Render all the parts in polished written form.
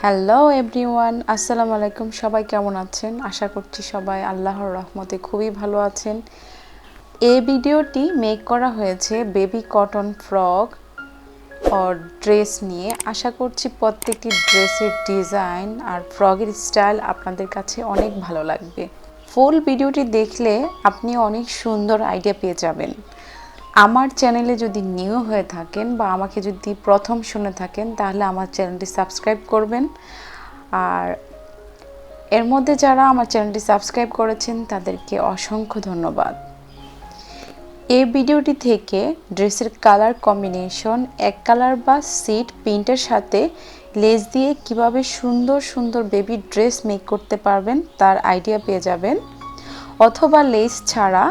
Hello everyone, আসসালামু আলাইকুম। সবাই কেমন আছেন? আশা করছি সবাই আল্লাহর রহমতে খুবই ভালো আছেন। এই ভিডিওটি মেক করা হয়েছে বেবি কটন ফ্রক আর ড্রেস নিয়ে। আশা করছি প্রত্যেকটি ড্রেসের ডিজাইন আর ফ্রকের স্টাইল আপনাদের কাছে অনেক ভালো লাগবে। ফুল ভিডিওটি দেখলে আপনি অনেক সুন্দর আইডিয়া পেয়ে যাবেন। আমার চ্যানেলে যদি নিউ হয়ে থাকেন বা আমাকে যদি প্রথম শুনে থাকেন তাহলে আমার চ্যানেলটি সাবস্ক্রাইব করবেন। আর এর মধ্যে যারা আমার চ্যানেলটি সাবস্ক্রাইব করেছেন তাদেরকে অসংখ্য ধন্যবাদ। এই ভিডিওটি থেকে ড্রেসের কালার কম্বিনেশন এক কালার বা সিট প্রিন্টের সাথে লেস দিয়ে কিভাবে সুন্দর সুন্দর বেবি ড্রেস মেক করতে পারবেন তার আইডিয়া পেয়ে যাবেন। অথবা লেস ছাড়া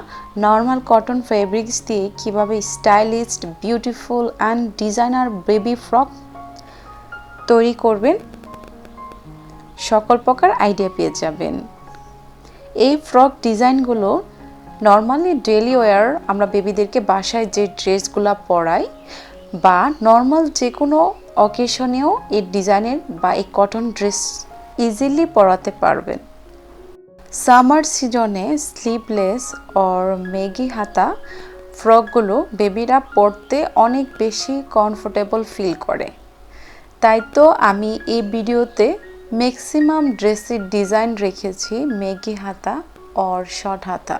নর্মাল কটন ফেব্রিক্স দিয়ে কিভাবে stylished beautiful and designer baby frock তৈরি করবেন সকল প্রকার আইডিয়া পেয়ে যাবেন। এই ফ্রক ডিজাইনগুলো নর্মালি ডেলি ওয়্যার আমরা বেবিদেরকে বাসায় যে ড্রেসগুলো পরাই বা নর্মাল যে কোনো অকেশনেও এই ডিজাইনের বা এই কটন ড্রেস ইজিলি পরাতে পারবেন। সামার সিজনে স্লিভলেস অর মেগি হাতা ফ্রকগুলো বেবিরা পরতে অনেক বেশি কমফোর্টেবল ফিল করে। তাই তো আমি এই ভিডিওতে ম্যাক্সিমাম ড্রেসের ডিজাইন রেখেছি মেগি হাতা অর শর্ট হাতা।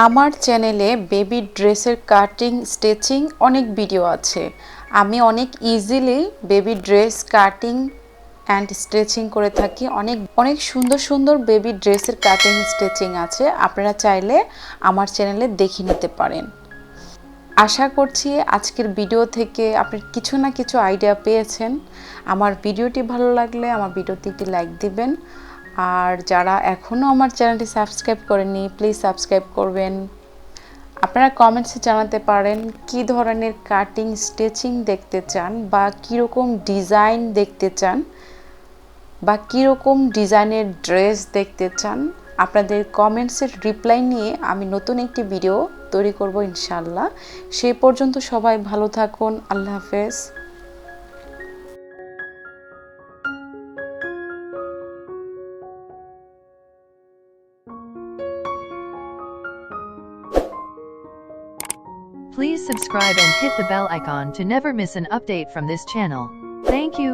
আমার চ্যানেলে বেবি ড্রেসের কাটিং স্টিচিং অনেক ভিডিও আছে। আমি অনেক easily baby dress cutting and stitching করে থাকি। অনেক সুন্দর সুন্দর বেবি ড্রেসের কাটিং স্টিচিং আছে, আপনারা চাইলে আমার চ্যানেলে দেখে নিতে পারেন। আশা করছি আজকের ভিডিও থেকে আপনি কিছু না কিছু আইডিয়া পেয়েছেন। আমার ভিডিওটি ভালো লাগলে আমার ভিডিওতে একটি লাইক দিবেন। আর যারা এখনও আমার চ্যানেলটি সাবস্ক্রাইব করেননি প্লিজ সাবস্ক্রাইব করবেন। আপনারা কমেন্টসে জানাতে পারেন কী ধরনের কাটিং স্টিচিং দেখতে চান বা কীরকম ডিজাইন দেখতে চান বা কীরকম ডিজাইনের ড্রেস দেখতে চান। আপনাদের কমেন্টসের রিপ্লাই নিয়ে আমি নতুন একটি ভিডিও তৈরি করব ইনশাআল্লাহ। সেই পর্যন্ত সবাই ভালো থাকুন। আল্লাহ হাফেজ। Please subscribe and hit the bell icon to never miss an update from this channel. Thank you.